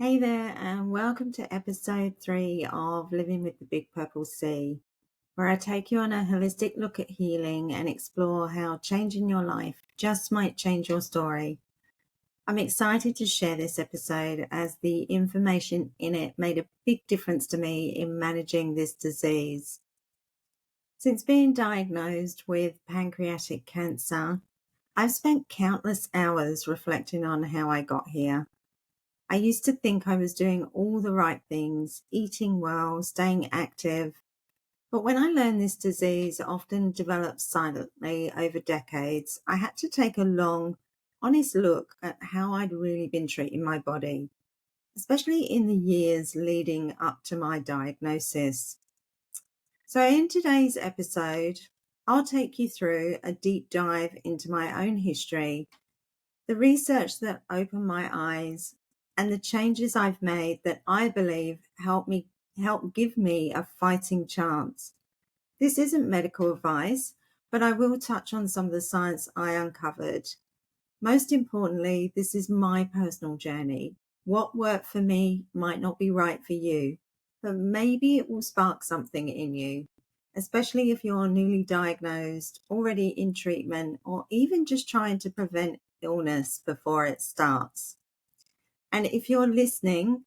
Hey there, and welcome to episode 3 of Living with the Big Purple Sea, where I take you on a holistic look at healing and explore how changing your life just might change your story. I'm excited to share this episode as the information in it made a big difference to me in managing this disease. Since being diagnosed with pancreatic cancer, I've spent countless hours reflecting on how I got here. I used to think I was doing all the right things, eating well, staying active. But when I learned this disease often develops silently over decades, I had to take a long, honest look at how I'd really been treating my body, especially in the years leading up to my diagnosis. So, in today's episode, I'll take you through a deep dive into my own history, the research that opened my eyes, and the changes I've made that I believe help give me a fighting chance. This isn't medical advice, but I will touch on some of the science I uncovered. Most importantly, this is my personal journey. What worked for me might not be right for you, but maybe it will spark something in you, especially if you're newly diagnosed, already in treatment, or even just trying to prevent illness before it starts. And if you're listening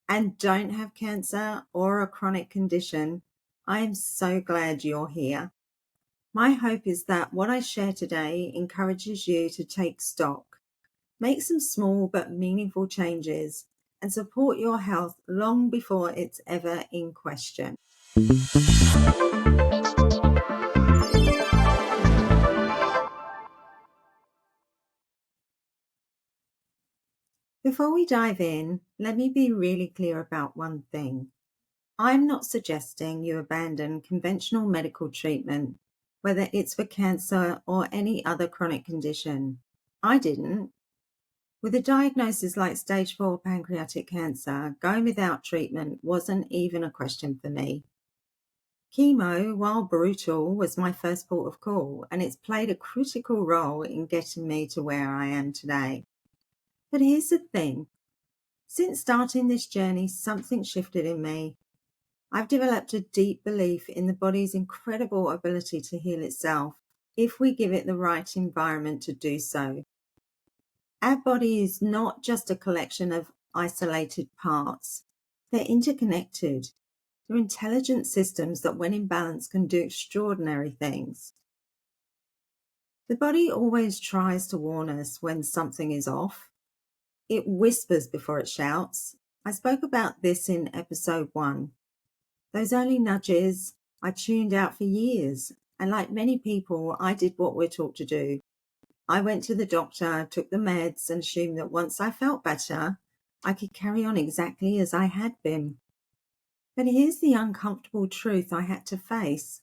and don't have cancer or a chronic condition, I am so glad you're here. My hope is that what I share today encourages you to take stock, make some small but meaningful changes, and support your health long before it's ever in question. Before we dive in, let me be really clear about one thing. I'm not suggesting you abandon conventional medical treatment, whether it's for cancer or any other chronic condition. I didn't. With a diagnosis like stage 4 pancreatic cancer, going without treatment wasn't even a question for me. Chemo, while brutal, was my first port of call, and it's played a critical role in getting me to where I am today. But here's the thing. Since starting this journey, something shifted in me. I've developed a deep belief in the body's incredible ability to heal itself if we give it the right environment to do so. Our body is not just a collection of isolated parts. They're interconnected. They're intelligent systems that, when in balance, can do extraordinary things. The body always tries to warn us when something is off. It whispers before it shouts. I spoke about this in episode 1. Those early nudges I tuned out for years, and like many people, I did what we're taught to do. I went to the doctor, took the meds, and assumed that once I felt better, I could carry on exactly as I had been. But here's the uncomfortable truth I had to face.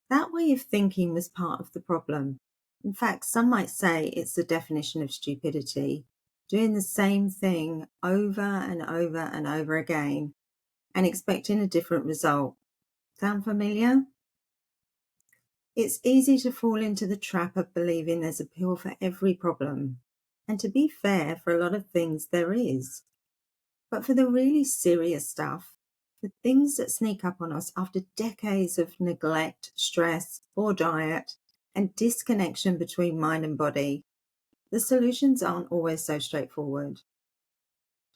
That way of thinking was part of the problem. In fact, some might say it's the definition of stupidity, doing the same thing over and over and over again and expecting a different result. Sound familiar? It's easy to fall into the trap of believing there's a pill for every problem. And to be fair, for a lot of things there is. But for the really serious stuff, the things that sneak up on us after decades of neglect, stress, poor diet, and disconnection between mind and body, the solutions aren't always so straightforward.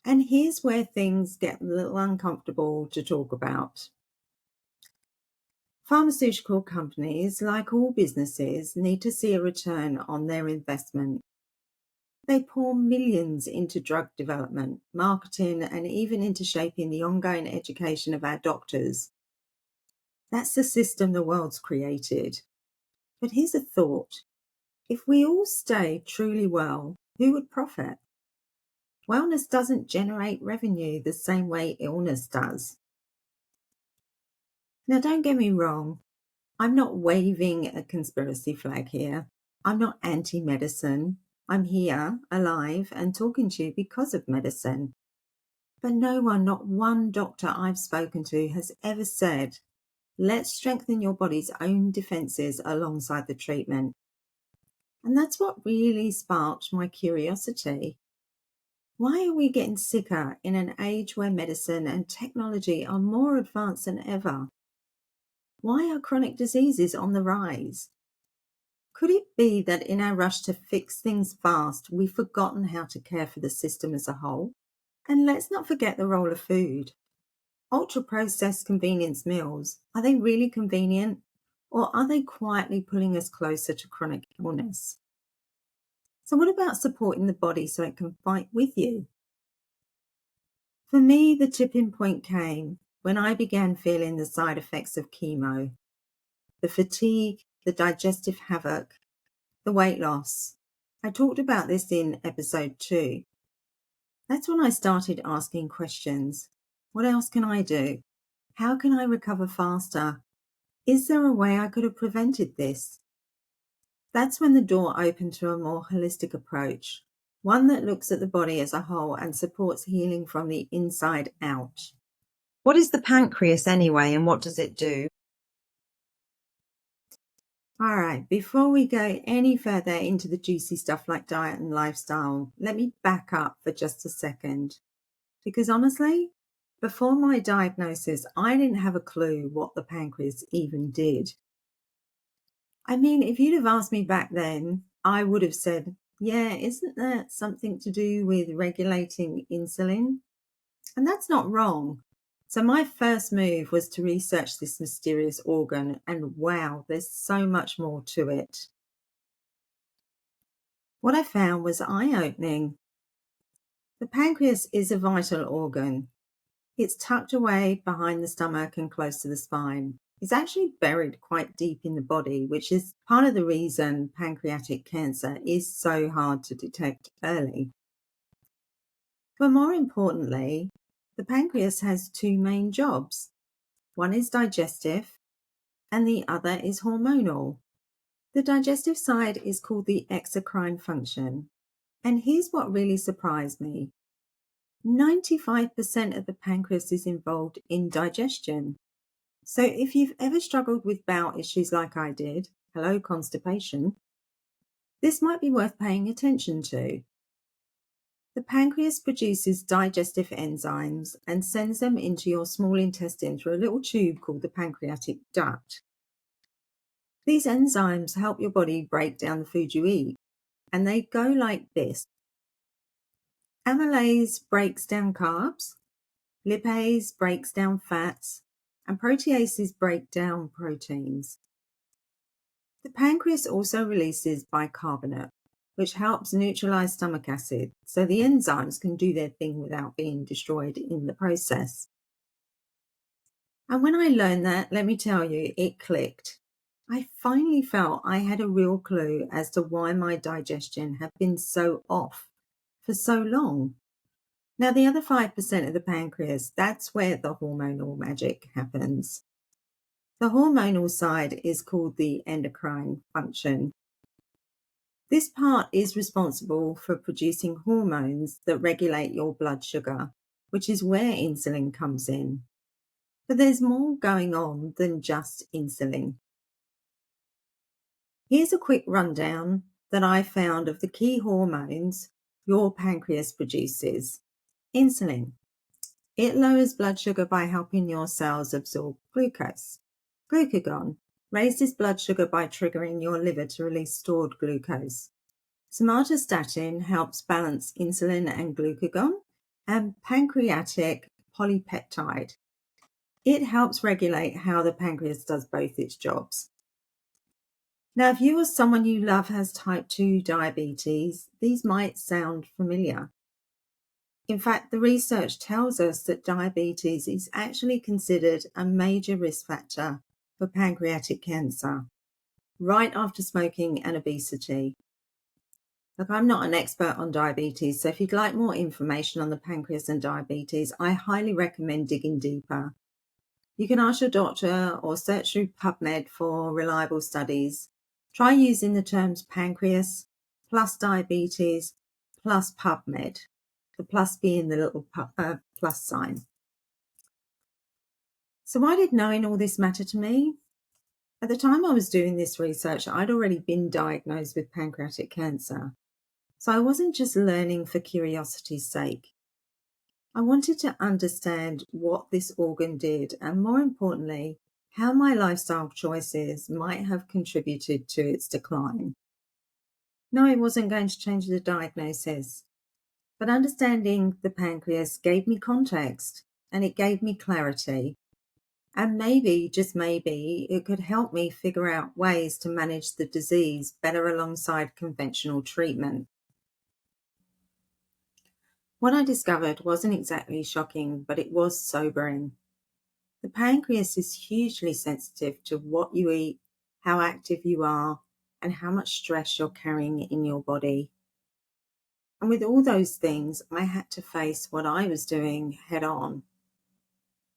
And here's where things get a little uncomfortable to talk about. Pharmaceutical companies, like all businesses, need to see a return on their investment. They pour millions into drug development, marketing, and even into shaping the ongoing education of our doctors. That's the system the world's created. But here's a thought. If we all stay truly well, who would profit? Wellness doesn't generate revenue the same way illness does. Now, don't get me wrong. I'm not waving a conspiracy flag here. I'm not anti-medicine. I'm here, alive, and talking to you because of medicine. But no one, not one doctor I've spoken to, has ever said, let's strengthen your body's own defenses alongside the treatment. And that's what really sparked my curiosity. Why are we getting sicker in an age where medicine and technology are more advanced than ever? Why are chronic diseases on the rise? Could it be that in our rush to fix things fast, we've forgotten how to care for the system as a whole? And let's not forget the role of food. Ultra processed convenience meals, are they really convenient? Or are they quietly pulling us closer to chronic illness? So, what about supporting the body so it can fight with you? For me, the tipping point came when I began feeling the side effects of chemo, the fatigue, the digestive havoc, the weight loss. I talked about this in episode 2. That's when I started asking questions. What else can I do? How can I recover faster? Is there a way I could have prevented this? That's when the door opened to a more holistic approach, one that looks at the body as a whole and supports healing from the inside out. What is the pancreas anyway, and what does it do? All right, before we go any further into the juicy stuff like diet and lifestyle, let me back up for just a second. Because honestly, before my diagnosis, I didn't have a clue what the pancreas even did. I mean, if you'd have asked me back then, I would have said, yeah, isn't that something to do with regulating insulin? And that's not wrong. So my first move was to research this mysterious organ, and wow, there's so much more to it. What I found was eye-opening. The pancreas is a vital organ. It's tucked away behind the stomach and close to the spine. It's actually buried quite deep in the body, which is part of the reason pancreatic cancer is so hard to detect early. But more importantly, the pancreas has two main jobs. One is digestive and the other is hormonal. The digestive side is called the exocrine function. And here's what really surprised me. 95% of the pancreas is involved in digestion. So if you've ever struggled with bowel issues like I did, hello constipation, this might be worth paying attention to. The pancreas produces digestive enzymes and sends them into your small intestine through a little tube called the pancreatic duct. These enzymes help your body break down the food you eat, and they go like this. Amylase breaks down carbs, lipase breaks down fats, and proteases break down proteins. The pancreas also releases bicarbonate, which helps neutralize stomach acid, so the enzymes can do their thing without being destroyed in the process. And when I learned that, let me tell you, it clicked. I finally felt I had a real clue as to why my digestion had been so off for so long. Now, the other 5% of the pancreas, that's where the hormonal magic happens. The hormonal side is called the endocrine function. This part is responsible for producing hormones that regulate your blood sugar, which is where insulin comes in. But there's more going on than just insulin. Here's a quick rundown that I found of the key hormones your pancreas produces. Insulin. It lowers blood sugar by helping your cells absorb glucose. Glucagon raises blood sugar by triggering your liver to release stored glucose. Somatostatin helps balance insulin and glucagon, and pancreatic polypeptide. It helps regulate how the pancreas does both its jobs. Now, if you or someone you love has type 2 diabetes, these might sound familiar. In fact, the research tells us that diabetes is actually considered a major risk factor for pancreatic cancer, right after smoking and obesity. Look, I'm not an expert on diabetes, so if you'd like more information on the pancreas and diabetes, I highly recommend digging deeper. You can ask your doctor or search through PubMed for reliable studies. Try using the terms pancreas plus diabetes plus PubMed, the plus being the little plus sign. So why did knowing all this matter to me? At the time I was doing this research, I'd already been diagnosed with pancreatic cancer. So I wasn't just learning for curiosity's sake. I wanted to understand what this organ did and, more importantly, how my lifestyle choices might have contributed to its decline. No, it wasn't going to change the diagnosis, but understanding the pancreas gave me context and it gave me clarity. And maybe, just maybe, it could help me figure out ways to manage the disease better alongside conventional treatment. What I discovered wasn't exactly shocking, but it was sobering. The pancreas is hugely sensitive to what you eat, how active you are, and how much stress you're carrying in your body. And with all those things, I had to face what I was doing head on.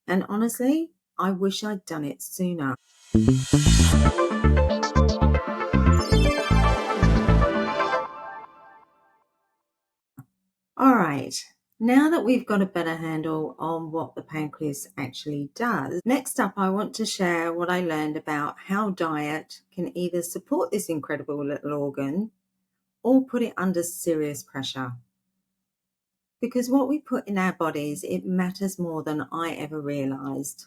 And honestly, I wish I'd done it sooner. All right, now that we've got a better handle on what the pancreas actually does, next up I want to share what I learned about how diet can either support this incredible little organ or put it under serious pressure. Because what we put in our bodies, it matters more than I ever realized.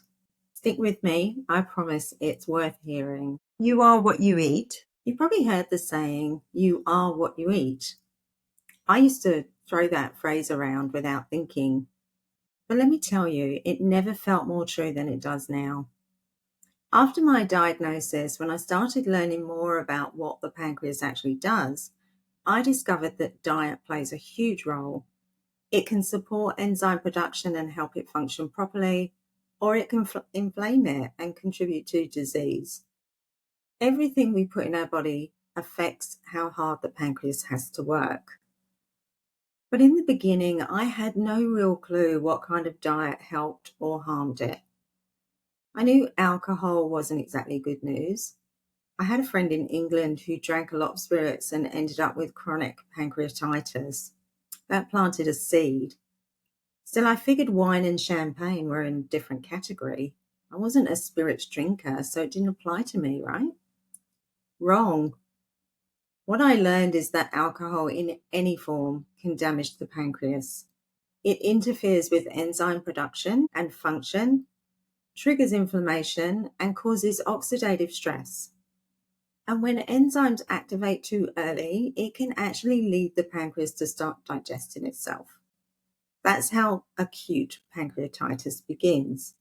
Stick with me, I promise it's worth hearing. You are what you eat. You've probably heard the saying, you are what you eat. I used to throw that phrase around without thinking. But let me tell you, it never felt more true than it does now. After my diagnosis, when I started learning more about what the pancreas actually does, I discovered that diet plays a huge role. It can support enzyme production and help it function properly, or it can inflame it and contribute to disease. Everything we put in our body affects how hard the pancreas has to work. But in the beginning, I had no real clue what kind of diet helped or harmed it. I knew alcohol wasn't exactly good news. I had a friend in England who drank a lot of spirits and ended up with chronic pancreatitis. That planted a seed. Still, I figured wine and champagne were in a different category. I wasn't a spirits drinker, so it didn't apply to me, right? Wrong. What I learned is that alcohol in any form can damage the pancreas. It interferes with enzyme production and function, triggers inflammation, and causes oxidative stress. And when enzymes activate too early, it can actually lead the pancreas to start digesting itself. That's how acute pancreatitis begins.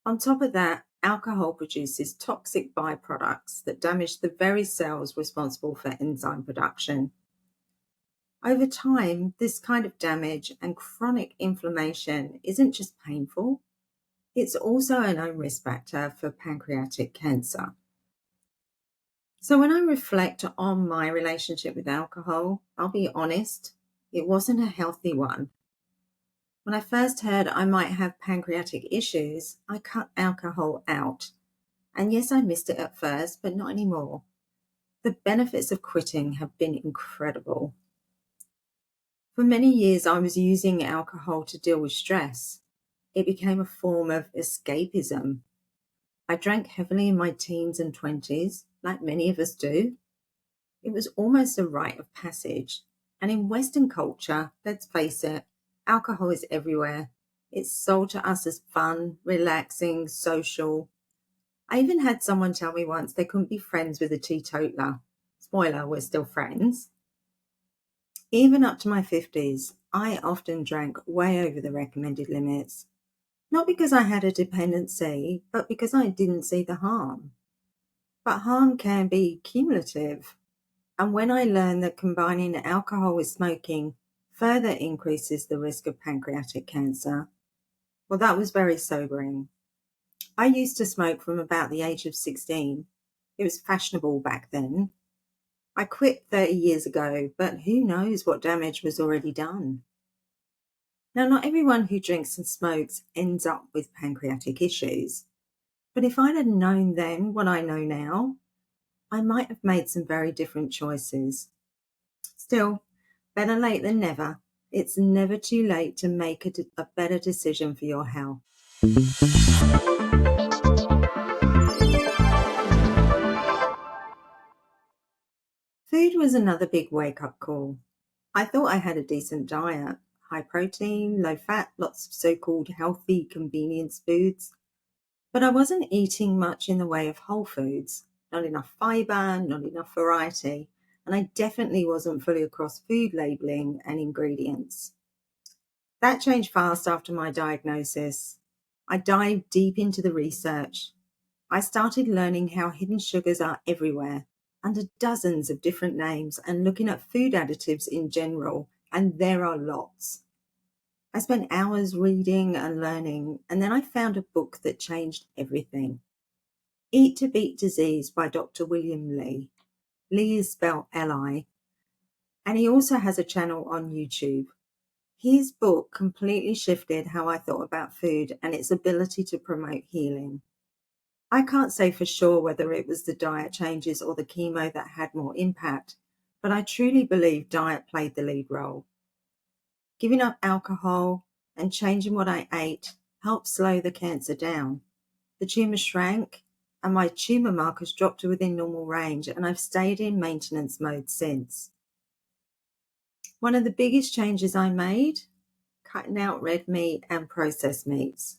On top of that, alcohol produces toxic byproducts that damage the very cells responsible for enzyme production. Over time, this kind of damage and chronic inflammation isn't just painful, it's also an own risk factor for pancreatic cancer. So when I reflect on my relationship with alcohol, I'll be honest, it wasn't a healthy one. When I first heard I might have pancreatic issues, I cut alcohol out. And yes, I missed it at first, but not anymore. The benefits of quitting have been incredible. For many years, I was using alcohol to deal with stress. It became a form of escapism. I drank heavily in my teens and 20s, like many of us do. It was almost a rite of passage. And in Western culture, let's face it, alcohol is everywhere. It's sold to us as fun, relaxing, social. I even had someone tell me once they couldn't be friends with a teetotaler. Spoiler, we're still friends. Even up to my 50s, I often drank way over the recommended limits. Not because I had a dependency, but because I didn't see the harm. But harm can be cumulative. And when I learned that combining alcohol with smoking further increases the risk of pancreatic cancer, well, that was very sobering. I used to smoke from about the age of 16. It was fashionable back then. I quit 30 years ago, but who knows what damage was already done. Now, not everyone who drinks and smokes ends up with pancreatic issues. But if I'd have known then what I know now, I might have made some very different choices. Still, better late than never. It's never too late to make a better decision for your health. Food Food was another big wake-up call. I thought I had a decent diet, high protein, low fat, lots of so-called healthy convenience foods, but I wasn't eating much in the way of whole foods, not enough fiber, not enough variety, and I definitely wasn't fully across food labeling and ingredients. That changed fast after my diagnosis. I dived deep into the research. I started learning how hidden sugars are everywhere, under dozens of different names, and looking at food additives in general, and there are lots. I spent hours reading and learning, and then I found a book that changed everything. Eat to Beat Disease by Dr. William Li. Li is spelled Li, and he also has a channel on YouTube. His book completely shifted how I thought about food and its ability to promote healing. I can't say for sure whether it was the diet changes or the chemo that had more impact, but I truly believe diet played the lead role. Giving up alcohol and changing what I ate helped slow the cancer down. The tumour shrank and my tumour markers dropped to within normal range, and I've stayed in maintenance mode since. One of the biggest changes I made, cutting out red meat and processed meats.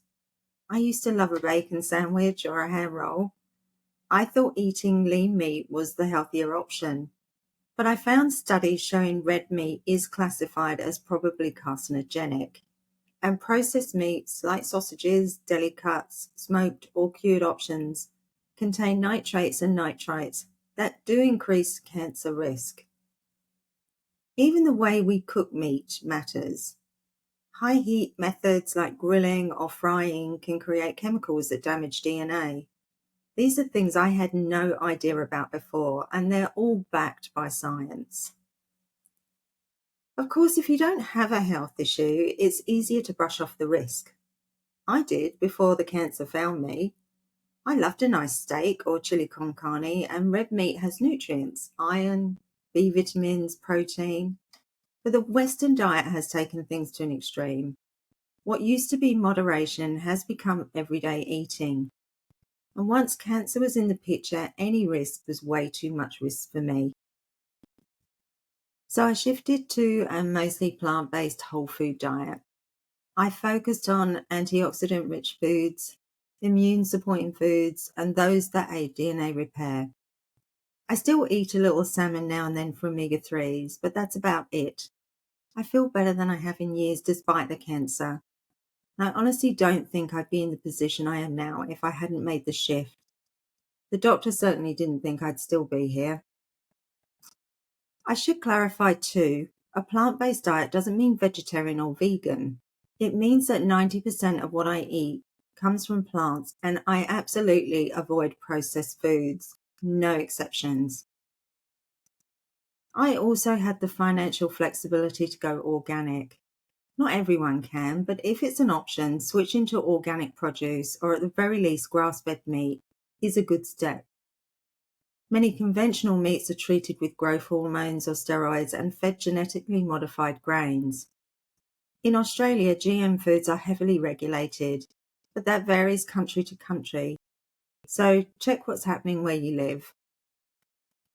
I used to love a bacon sandwich or a ham roll. I thought eating lean meat was the healthier option, but I found studies showing red meat is classified as probably carcinogenic, and processed meats like sausages, deli cuts, smoked or cured options contain nitrates and nitrites that do increase cancer risk. Even the way we cook meat matters. High heat methods like grilling or frying can create chemicals that damage DNA. These are things I had no idea about before, and they're all backed by science. Of course, if you don't have a health issue, it's easier to brush off the risk. I did before the cancer found me. I loved a nice steak or chili con carne, and red meat has nutrients, iron, B vitamins, protein. But the Western diet has taken things to an extreme. What used to be moderation has become everyday eating. And once cancer was in the picture, any risk was way too much risk for me. So I shifted to a mostly plant-based whole food diet. I focused on antioxidant-rich foods, immune-supporting foods, and those that aid DNA repair. I still eat a little salmon now and then for omega-3s, but that's about it. I feel better than I have in years despite the cancer. And I honestly don't think I'd be in the position I am now if I hadn't made the shift. The doctor certainly didn't think I'd still be here. I should clarify too, a plant-based diet doesn't mean vegetarian or vegan. It means that 90% of what I eat comes from plants, and I absolutely avoid processed foods, no exceptions. I also had the financial flexibility to go organic. Not everyone can, but if it's an option, switching to organic produce or at the very least grass-fed meat is a good step. Many conventional meats are treated with growth hormones or steroids and fed genetically modified grains. In Australia, GM foods are heavily regulated, but that varies country to country. So check what's happening where you live.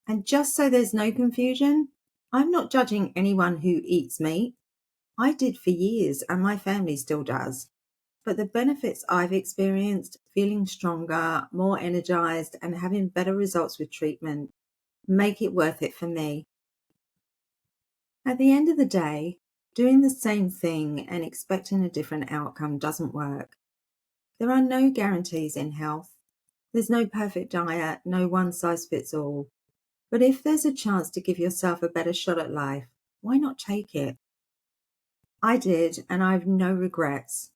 And just so there's no confusion, I'm not judging anyone who eats meat. I did for years and my family still does. But the benefits I've experienced, feeling stronger, more energized, and having better results with treatment, make it worth it for me. At the end of the day, doing the same thing and expecting a different outcome doesn't work. There are no guarantees in health. There's no perfect diet, no one size fits all. But if there's a chance to give yourself a better shot at life, why not take it? I did, and I have no regrets.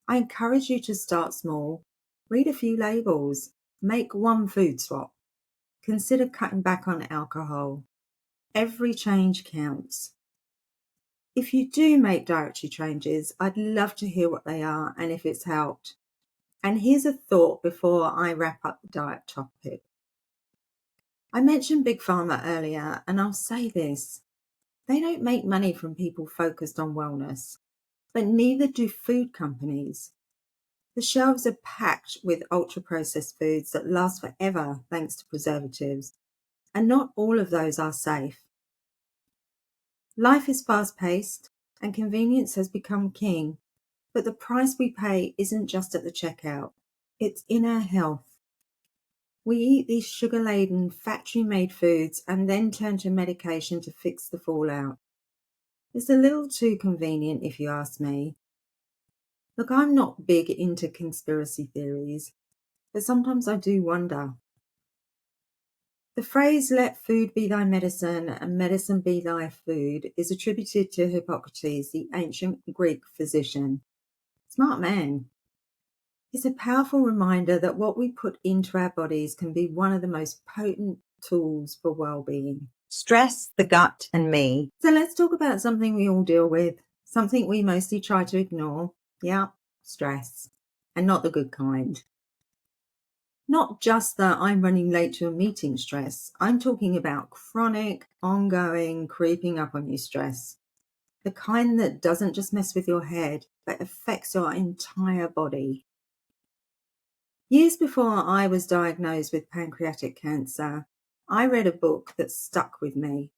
I encourage you to start small, read a few labels, make one food swap, consider cutting back on alcohol. Every change counts. If you do make dietary changes, I'd love to hear what they are and if it's helped. And here's a thought before I wrap up the diet topic. I mentioned Big Pharma earlier, and I'll say this. They don't make money from people focused on wellness, but neither do food companies. The shelves are packed with ultra-processed foods that last forever thanks to preservatives. and not all of those are safe. Life is fast-paced, and convenience has become king, but the price we pay isn't just at the checkout, it's in our health. We eat these sugar-laden, factory-made foods and then turn to medication to fix the fallout. It's a little too convenient, if you ask me. Look, I'm not big into conspiracy theories, but sometimes I do wonder. The phrase, let food be thy medicine and medicine be thy food, is attributed to Hippocrates, the ancient Greek physician. Smart man. It's a powerful reminder that what we put into our bodies can be one of the most potent tools for well-being. Stress, the gut, and me. So let's talk about something we all deal with, something we mostly try to ignore. Yeah, stress. And not the good kind. Not just that I'm running late to a meeting stress. I'm talking about chronic, ongoing, creeping up on you stress. The kind that doesn't just mess with your head, but affects your entire body. Years before I was diagnosed with pancreatic cancer, I read a book that stuck with me.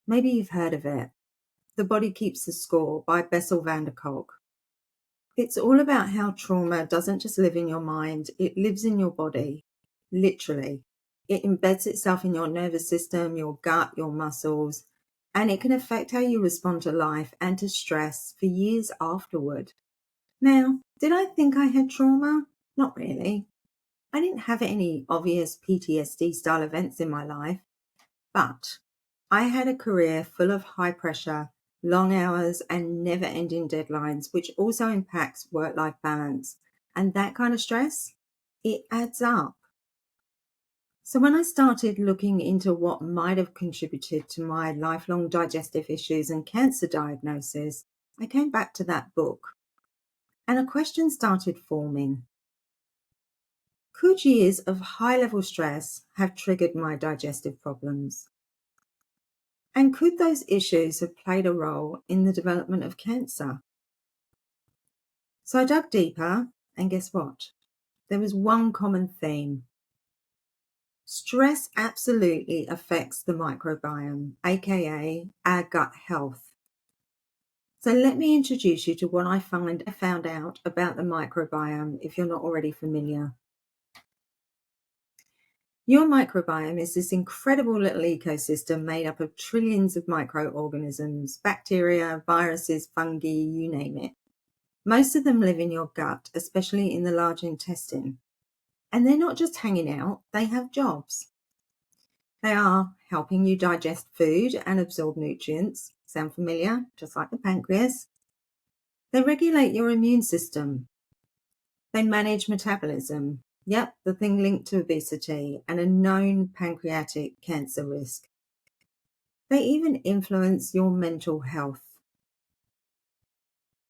Maybe you've heard of it. The Body Keeps the Score by Bessel van der Kolk. It's all about how trauma doesn't just live in your mind, it lives in your body. Literally. It embeds itself in your nervous system, your gut, your muscles, and it can affect how you respond to life and to stress for years afterward. Now, did I think I had trauma? Not really. I didn't have any obvious PTSD style events in my life, but I had a career full of high pressure, long hours, and never ending deadlines, which also impacts work life balance. And that kind of stress, it adds up. So when I started looking into what might have contributed to my lifelong digestive issues and cancer diagnosis, I came back to that book. And a question started forming. Could years of high-level stress have triggered my digestive problems? And could those issues have played a role in the development of cancer? So I dug deeper, and guess what? There was one common theme. Stress absolutely affects the microbiome, aka our gut health. So let me introduce you to what I found out about the microbiome if you're not already familiar. Your microbiome is this incredible little ecosystem made up of trillions of microorganisms, bacteria, viruses, fungi, you name it. Most of them live in your gut, especially in the large intestine. And they're not just hanging out, they have jobs. They are helping you digest food and absorb nutrients. Sound familiar? Just like the pancreas. They regulate your immune system. They manage metabolism. Yep, the thing linked to obesity and a known pancreatic cancer risk. They even influence your mental health.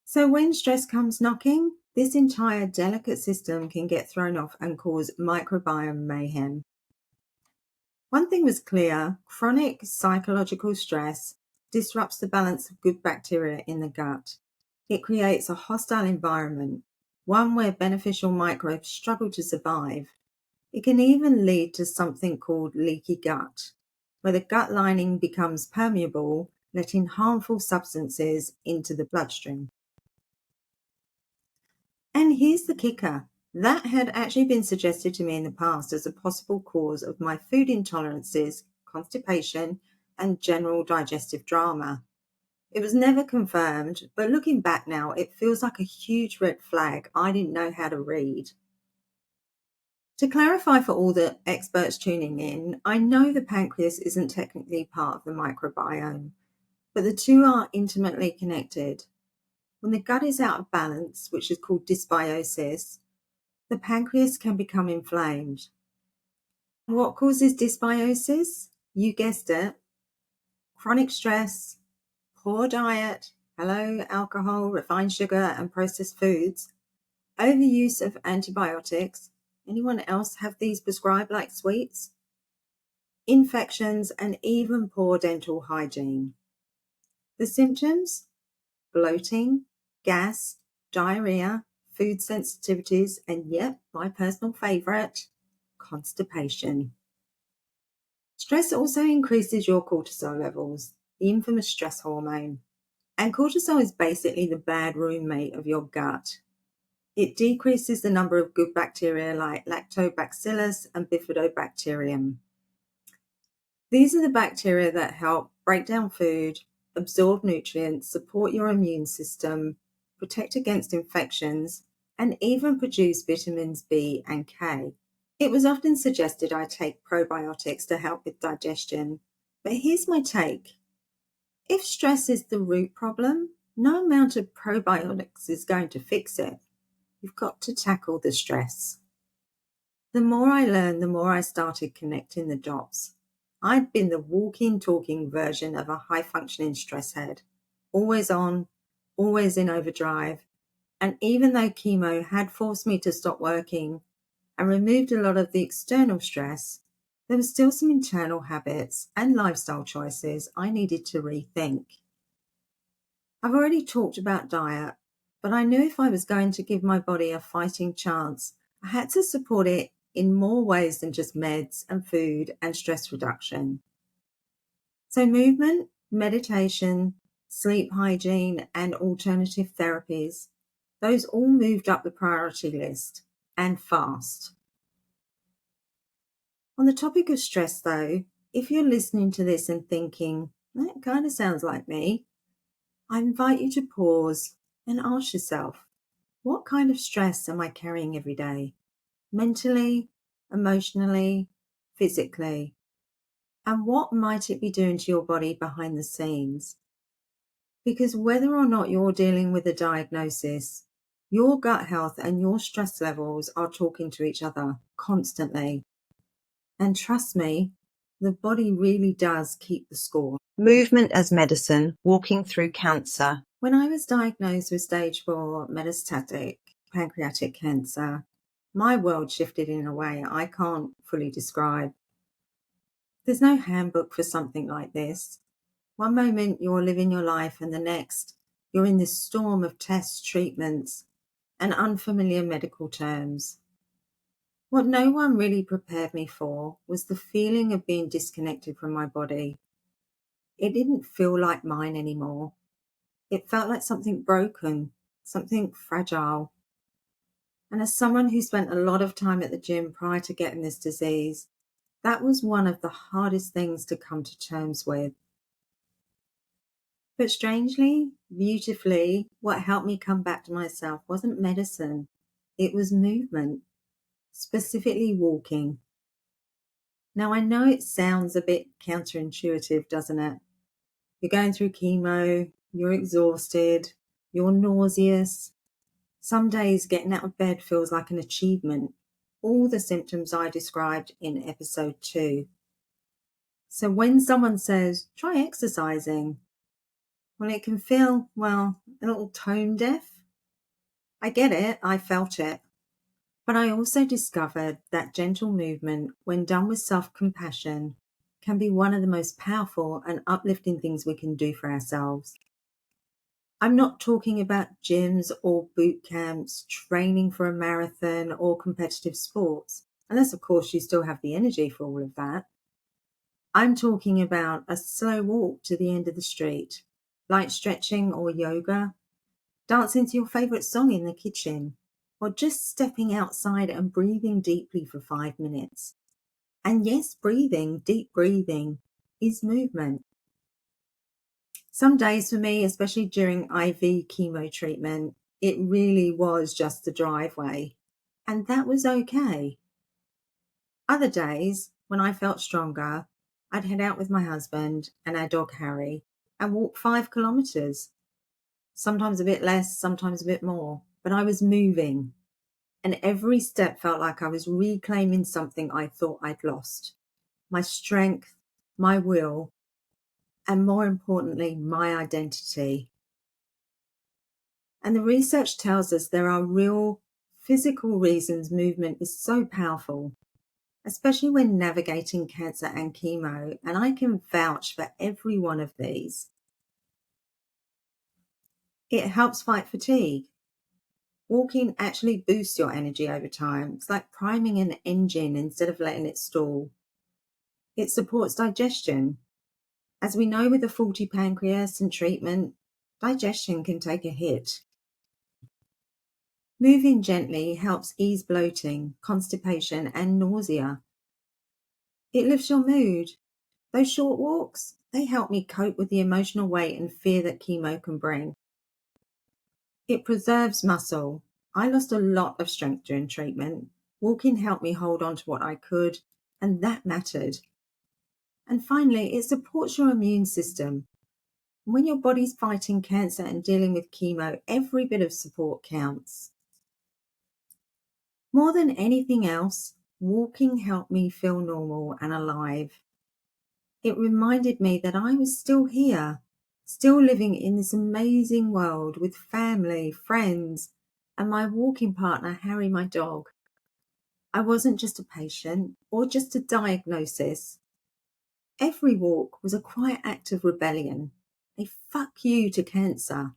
So when stress comes knocking, this entire delicate system can get thrown off and cause microbiome mayhem. One thing was clear, chronic psychological stress disrupts the balance of good bacteria in the gut. It creates a hostile environment, one where beneficial microbes struggle to survive. It can even lead to something called leaky gut, where the gut lining becomes permeable, letting harmful substances into the bloodstream. And here's the kicker. That had actually been suggested to me in the past as a possible cause of my food intolerances, constipation, and general digestive drama. It was never confirmed, but looking back now, it feels like a huge red flag I didn't know how to read. To clarify for all the experts tuning in, I know the pancreas isn't technically part of the microbiome, but the two are intimately connected. When the gut is out of balance, which is called dysbiosis, the pancreas can become inflamed. What causes dysbiosis? You guessed it. Chronic stress, poor diet, hello, alcohol, refined sugar, and processed foods, overuse of antibiotics. Anyone else have these prescribed like sweets? Infections, and even poor dental hygiene. The symptoms? Bloating, gas, diarrhea, food sensitivities, and yep, my personal favourite, constipation. Stress also increases your cortisol levels, the infamous stress hormone. And cortisol is basically the bad roommate of your gut. It decreases the number of good bacteria like lactobacillus and bifidobacterium. These are the bacteria that help break down food, absorb nutrients, support your immune system, protect against infections, and even produce vitamins B and K. It was often suggested I take probiotics to help with digestion, but here's my take. If stress is the root problem, no amount of probiotics is going to fix it. You've got to tackle the stress. The more I learned, the more I started connecting the dots. I'd been the walking, talking version of a high functioning stress head, always on, always in overdrive. And even though chemo had forced me to stop working and removed a lot of the external stress, there were still some internal habits and lifestyle choices I needed to rethink. I've already talked about diet, but I knew if I was going to give my body a fighting chance, I had to support it in more ways than just meds and food and stress reduction. So, movement, meditation, sleep hygiene, and alternative therapies, those all moved up the priority list and fast. On the topic of stress, though, if you're listening to this and thinking, that kind of sounds like me, I invite you to pause and ask yourself, what kind of stress am I carrying every day? Mentally, emotionally, physically? And what might it be doing to your body behind the scenes? Because whether or not you're dealing with a diagnosis, your gut health and your stress levels are talking to each other constantly. And trust me, the body really does keep the score. Movement as medicine, walking through cancer. When I was diagnosed with stage 4 metastatic pancreatic cancer, my world shifted in a way I can't fully describe. There's no handbook for something like this. One moment you're living your life, and the next you're in this storm of tests, treatments, and unfamiliar medical terms. What no one really prepared me for was the feeling of being disconnected from my body. It didn't feel like mine anymore. It felt like something broken, something fragile. And as someone who spent a lot of time at the gym prior to getting this disease, that was one of the hardest things to come to terms with. But strangely, beautifully, what helped me come back to myself wasn't medicine. It was movement, specifically walking. Now, I know it sounds a bit counterintuitive, doesn't it? You're going through chemo, you're exhausted, you're nauseous. Some days getting out of bed feels like an achievement. All the symptoms I described in episode 2. So when someone says, try exercising, well, it can feel, a little tone deaf. I get it, I felt it. But I also discovered that gentle movement, when done with self-compassion, can be one of the most powerful and uplifting things we can do for ourselves. I'm not talking about gyms or boot camps, training for a marathon or competitive sports, unless of course you still have the energy for all of that. I'm talking about a slow walk to the end of the street, light stretching or yoga, dancing to your favourite song in the kitchen, or just stepping outside and breathing deeply for 5 minutes. And yes, breathing, deep breathing, is movement. Some days for me, especially during IV chemo treatment, it really was just the driveway. And that was okay. Other days, when I felt stronger, I'd head out with my husband and our dog Harry and walk 5 kilometres. Sometimes a bit less, sometimes a bit more. But I was moving. And every step felt like I was reclaiming something I thought I'd lost. My strength, my will, and more importantly, my identity. And the research tells us there are real physical reasons movement is so powerful, especially when navigating cancer and chemo, and I can vouch for every one of these. It helps fight fatigue. Walking actually boosts your energy over time. It's like priming an engine instead of letting it stall. It supports digestion. As we know with a faulty pancreas and treatment, digestion can take a hit. Moving gently helps ease bloating, constipation, and nausea. It lifts your mood. Those short walks, they help me cope with the emotional weight and fear that chemo can bring. It preserves muscle. I lost a lot of strength during treatment. Walking helped me hold on to what I could, and that mattered. And finally, it supports your immune system. When your body's fighting cancer and dealing with chemo, every bit of support counts. More than anything else, walking helped me feel normal and alive. It reminded me that I was still here, still living in this amazing world with family, friends, and my walking partner, Harry, my dog. I wasn't just a patient or just a diagnosis. Every walk was a quiet act of rebellion, a fuck you to cancer,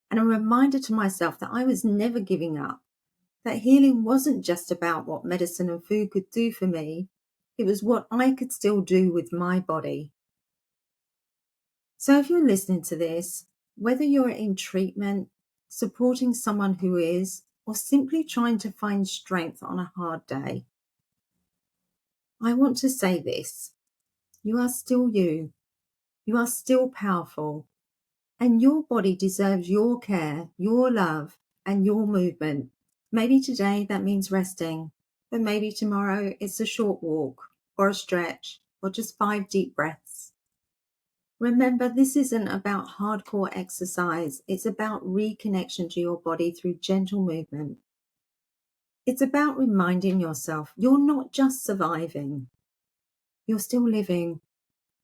and a reminder to myself that I was never giving up, that healing wasn't just about what medicine and food could do for me, it was what I could still do with my body. So if you're listening to this, whether you're in treatment, supporting someone who is, or simply trying to find strength on a hard day, I want to say this. You are still you. You are still powerful. And your body deserves your care, your love, and your movement. Maybe today that means resting, but maybe tomorrow it's a short walk, or a stretch, or just 5 deep breaths. Remember, this isn't about hardcore exercise. It's about reconnection to your body through gentle movement. It's about reminding yourself you're not just surviving. You're still living,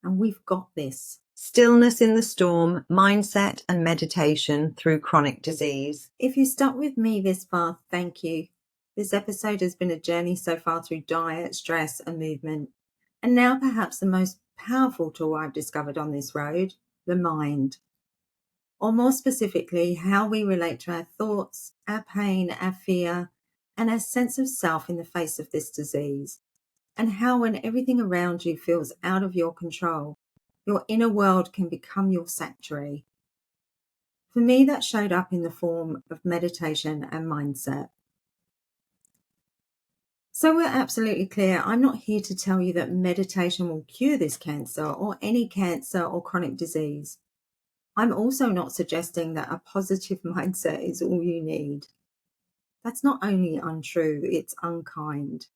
and we've got this. Stillness in the storm, mindset and meditation through chronic disease. If you stuck with me this far, thank you. This episode has been a journey so far through diet, stress and movement. And now perhaps the most powerful tool I've discovered on this road, the mind. Or more specifically, how we relate to our thoughts, our pain, our fear, and our sense of self in the face of this disease. And how when everything around you feels out of your control, your inner world can become your sanctuary. For me, that showed up in the form of meditation and mindset. So we're absolutely clear, I'm not here to tell you that meditation will cure this cancer or any cancer or chronic disease. I'm also not suggesting that a positive mindset is all you need. That's not only untrue, it's unkind.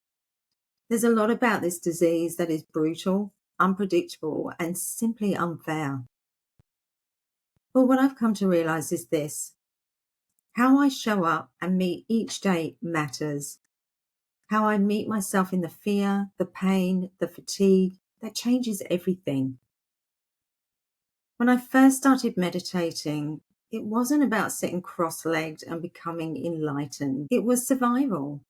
There's a lot about this disease that is brutal, unpredictable, and simply unfair. But what I've come to realize is this. How I show up and meet each day matters. How I meet myself in the fear, the pain, the fatigue, that changes everything. When I first started meditating, it wasn't about sitting cross-legged and becoming enlightened. It was survival.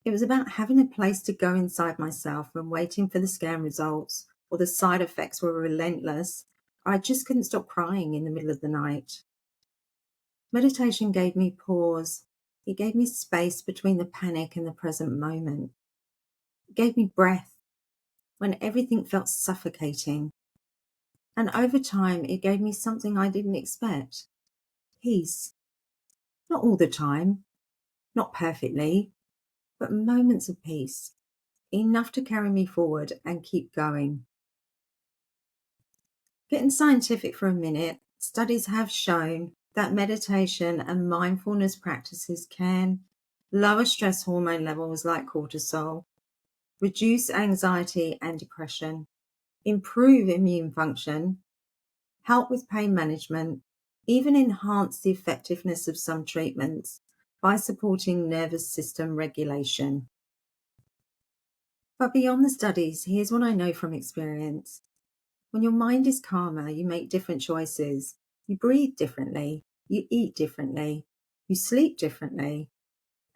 It was about having a place to go inside myself when waiting for the scan results or the side effects were relentless, or I just couldn't stop crying in the middle of the night. Meditation gave me pause. It gave me space between the panic and the present moment. It gave me breath when everything felt suffocating. And over time, it gave me something I didn't expect. Peace. Not all the time, not perfectly, but moments of peace. Enough to carry me forward and keep going. Getting scientific for a minute, studies have shown that meditation and mindfulness practices can lower stress hormone levels like cortisol, reduce anxiety and depression, improve immune function, help with pain management, even enhance the effectiveness of some treatments by supporting nervous system regulation. But beyond the studies, here's what I know from experience. When your mind is calmer, you make different choices. You breathe differently. You eat differently. You sleep differently.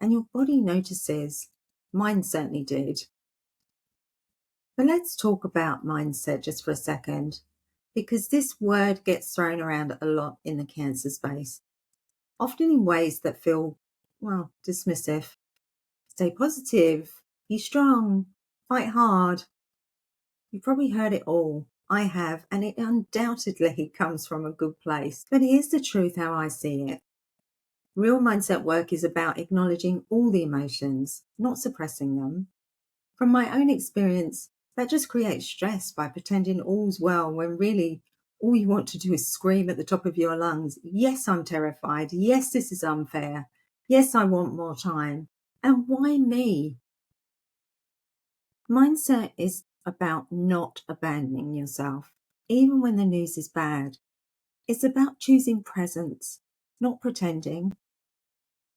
And your body notices. Mine certainly did. But let's talk about mindset just for a second, because this word gets thrown around a lot in the cancer space, often in ways that feel, well, dismissive. Stay positive. Be strong. Fight hard. You've probably heard it all. I have, and it undoubtedly comes from a good place. But here's the truth how I see it. Real mindset work is about acknowledging all the emotions, not suppressing them. From my own experience, that just creates stress by pretending all's well when really all you want to do is scream at the top of your lungs, yes, I'm terrified. Yes, this is unfair. Yes, I want more time. And why me? Mindset is about not abandoning yourself, even when the news is bad. It's about choosing presence, not pretending.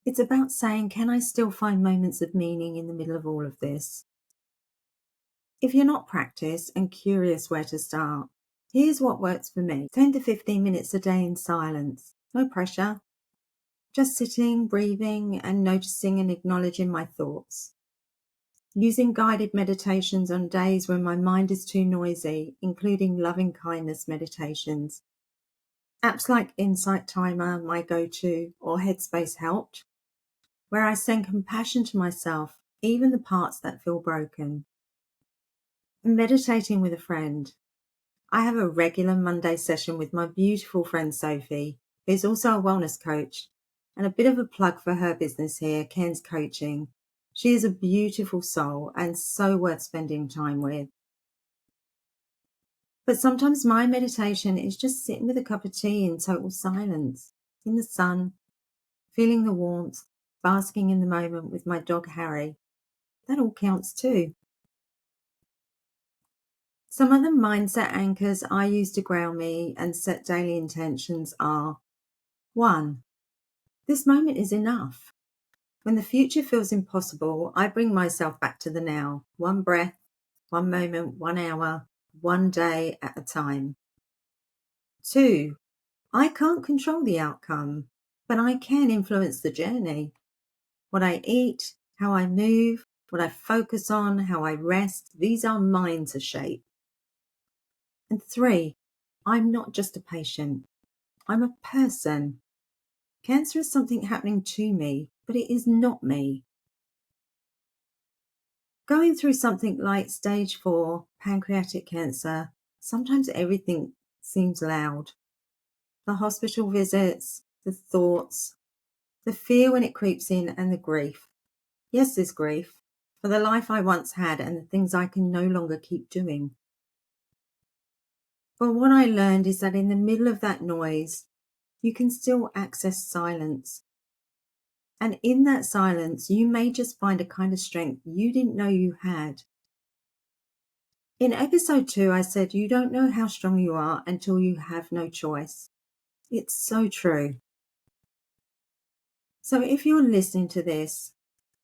It's about saying, can I still find moments of meaning in the middle of all of this? If you're not practiced and curious where to start, here's what works for me. 10 to 15 minutes a day in silence. No pressure. Just sitting, breathing, and noticing and acknowledging my thoughts. Using guided meditations on days when my mind is too noisy, including loving kindness meditations. Apps like Insight Timer, my go-to, or Headspace helped, where I send compassion to myself, even the parts that feel broken. And meditating with a friend. I have a regular Monday session with my beautiful friend Sophie, who's also a wellness coach, and a bit of a plug for her business here, Ken's Coaching. She is a beautiful soul and so worth spending time with. But sometimes my meditation is just sitting with a cup of tea in total silence, in the sun, feeling the warmth, basking in the moment with my dog Harry. That all counts too. Some other mindset anchors I use to ground me and set daily intentions are: 1. This moment is enough. When the future feels impossible, I bring myself back to the now. One breath, one moment, 1 hour, one day at a time. 2. I can't control the outcome, but I can influence the journey. What I eat, how I move, what I focus on, how I rest, these are mine to shape. And 3, I'm not just a patient. I'm a person. Cancer is something happening to me, but it is not me. Going through something like stage 4 pancreatic cancer, sometimes everything seems loud. The hospital visits, the thoughts, the fear when it creeps in, and the grief. Yes, this grief for the life I once had and the things I can no longer keep doing. But what I learned is that in the middle of that noise, you can still access silence. And in that silence, you may just find a kind of strength you didn't know you had. In episode 2, I said you don't know how strong you are until you have no choice. It's so true. So if you're listening to this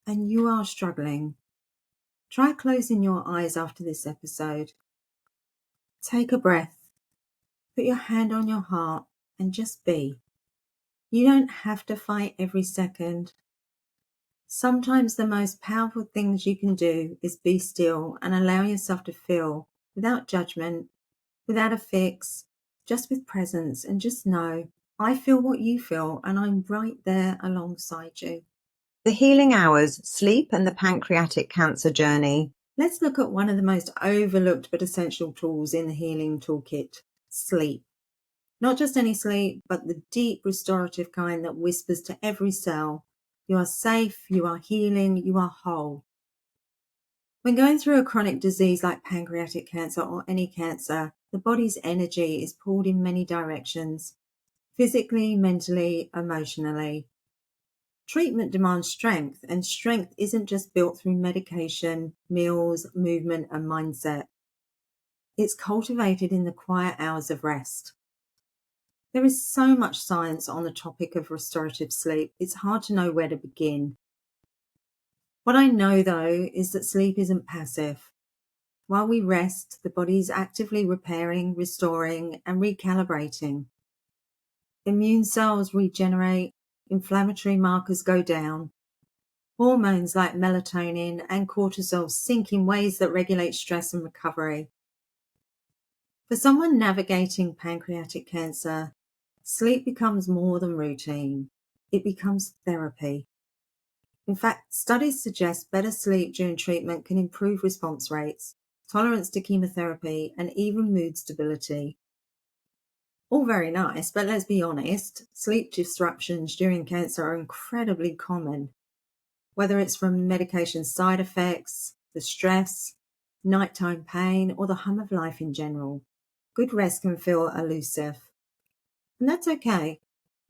and you are struggling, try closing your eyes after this episode. Take a breath. Put your hand on your heart and just be. You don't have to fight every second. Sometimes the most powerful things you can do is be still and allow yourself to feel without judgment, without a fix, just with presence, and just know, I feel what you feel and I'm right there alongside you. The healing hours, sleep and the pancreatic cancer journey. Let's look at one of the most overlooked but essential tools in the healing toolkit, sleep. Not just any sleep, but the deep restorative kind that whispers to every cell, you are safe, you are healing, you are whole. When going through a chronic disease like pancreatic cancer or any cancer, the body's energy is pulled in many directions, physically, mentally, emotionally. Treatment demands strength, and strength isn't just built through medication, meals, movement, and mindset. It's cultivated in the quiet hours of rest. There is so much science on the topic of restorative sleep, it's hard to know where to begin. What I know, though, is that sleep isn't passive. While we rest, the body is actively repairing, restoring, and recalibrating. Immune cells regenerate, inflammatory markers go down, hormones like melatonin and cortisol sink in ways that regulate stress and recovery. For someone navigating pancreatic cancer, sleep becomes more than routine. It becomes therapy. In fact, studies suggest better sleep during treatment can improve response rates, tolerance to chemotherapy, and even mood stability. All very nice, but let's be honest, sleep disruptions during cancer are incredibly common, whether it's from medication side effects, the stress, nighttime pain, or the hum of life in general. Good rest can feel elusive, and that's okay.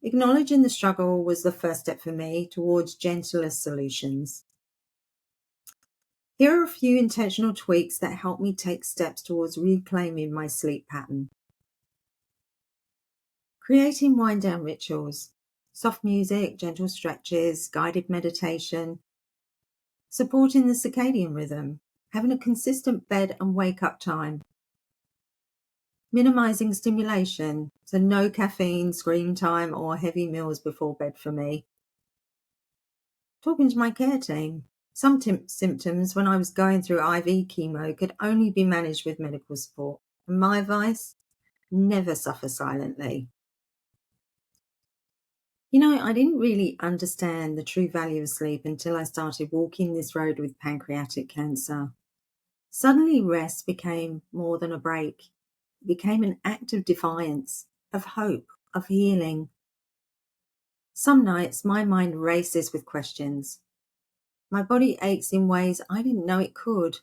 Acknowledging the struggle was the first step for me towards gentler solutions. Here are a few intentional tweaks that help me take steps towards reclaiming my sleep pattern. Creating wind down rituals, soft music, gentle stretches, guided meditation, supporting the circadian rhythm, having a consistent bed and wake up time, minimizing stimulation, so no caffeine, screen time, or heavy meals before bed for me. Talking to my care team. Some symptoms when I was going through IV chemo could only be managed with medical support. And my advice, never suffer silently. I didn't really understand the true value of sleep until I started walking this road with pancreatic cancer. Suddenly, rest became more than a break. It became an act of defiance, of hope, of healing. Some nights, my mind races with questions. My body aches in ways I didn't know it could.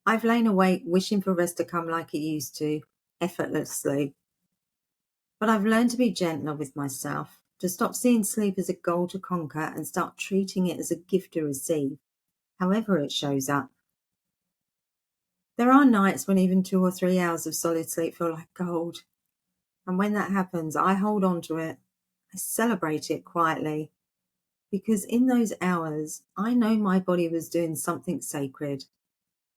I've lain awake wishing for rest to come like it used to, effortlessly. But I've learned to be gentler with myself, to stop seeing sleep as a goal to conquer and start treating it as a gift to receive, however it shows up. There are nights when even 2 or 3 hours of solid sleep feel like gold. And when that happens, I hold on to it. I celebrate it quietly. Because in those hours, I know my body was doing something sacred,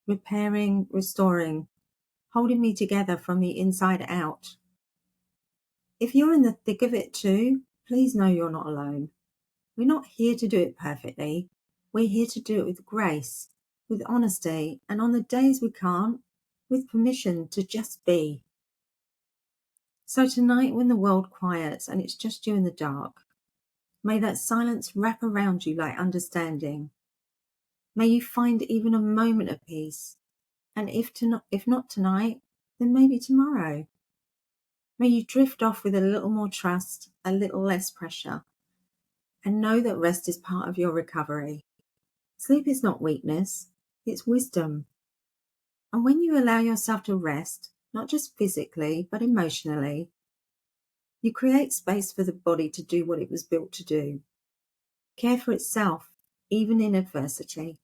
repairing, restoring, holding me together from the inside out. If you're in the thick of it too, please know you're not alone. We're not here to do it perfectly. We're here to do it with grace, with honesty, and on the days we can't, with permission to just be. So tonight, when the world quiets and it's just you in the dark, may that silence wrap around you like understanding. May you find even a moment of peace. And if not tonight, then maybe tomorrow. May you drift off with a little more trust, a little less pressure, and know that rest is part of your recovery. Sleep is not weakness, it's wisdom. And when you allow yourself to rest, not just physically, but emotionally, you create space for the body to do what it was built to do. Care for itself, even in adversity.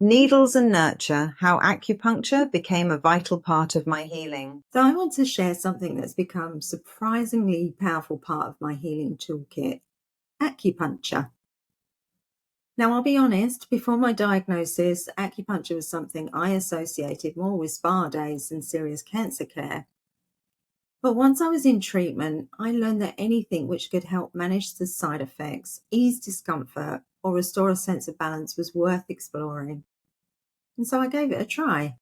Needles and nurture, how acupuncture became a vital part of my healing. So I want to share something that's become a surprisingly powerful part of my healing toolkit, acupuncture. Now, I'll be honest, before my diagnosis, acupuncture was something I associated more with spa days than serious cancer care. But once I was in treatment, I learned that anything which could help manage the side effects, ease discomfort, or restore a sense of balance was worth exploring. And so I gave it a try.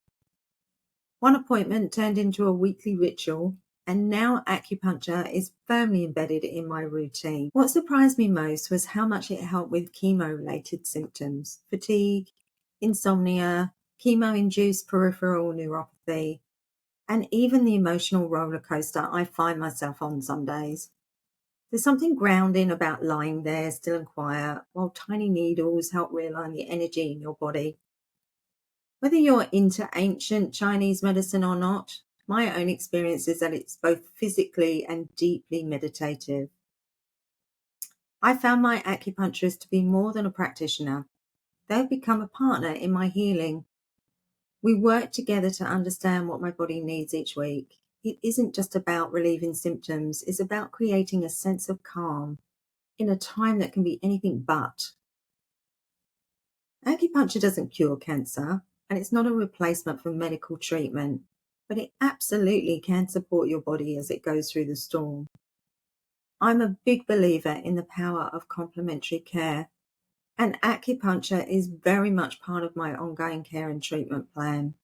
One appointment turned into a weekly ritual, and now acupuncture is firmly embedded in my routine. What surprised me most was how much it helped with chemo-related symptoms, fatigue, insomnia, chemo-induced peripheral neuropathy, and even the emotional roller coaster I find myself on some days. There's something grounding about lying there still and quiet while tiny needles help realign the energy in your body. Whether you're into ancient Chinese medicine or not, my own experience is that it's both physically and deeply meditative. I found my acupuncturist to be more than a practitioner. They've become a partner in my healing. We work together to understand what my body needs each week. It isn't just about relieving symptoms, it's about creating a sense of calm in a time that can be anything but. Acupuncture doesn't cure cancer, and it's not a replacement for medical treatment, but it absolutely can support your body as it goes through the storm. I'm a big believer in the power of complementary care, and acupuncture is very much part of my ongoing care and treatment plan.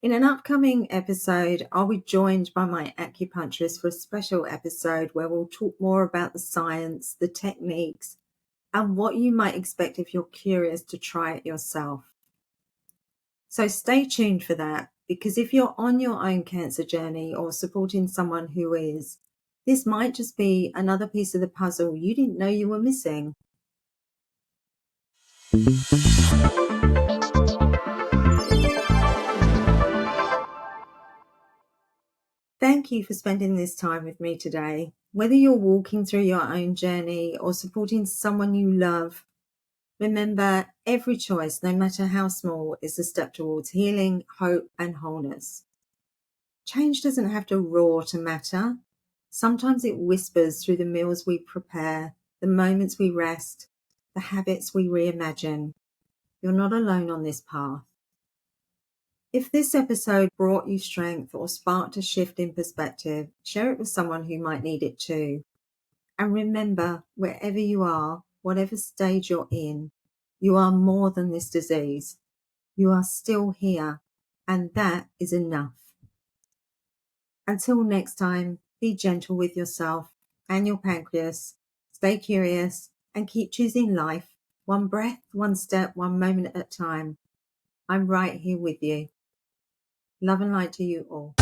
In an upcoming episode, I'll be joined by my acupuncturist for a special episode where we'll talk more about the science, the techniques, and what you might expect if you're curious to try it yourself. So stay tuned for that, because if you're on your own cancer journey or supporting someone who is, this might just be another piece of the puzzle you didn't know you were missing. Thank you for spending this time with me today. Whether you're walking through your own journey or supporting someone you love, remember, every choice, no matter how small, is a step towards healing, hope, and wholeness. Change doesn't have to roar to matter. Sometimes it whispers through the meals we prepare, the moments we rest, the habits we reimagine. You're not alone on this path. If this episode brought you strength or sparked a shift in perspective, share it with someone who might need it too. And remember, wherever you are, whatever stage you're in, you are more than this disease. You are still here, and that is enough. Until next time, be gentle with yourself and your pancreas. Stay curious and keep choosing life, one breath, one step, one moment at a time. I'm right here with you. Love and light to you all.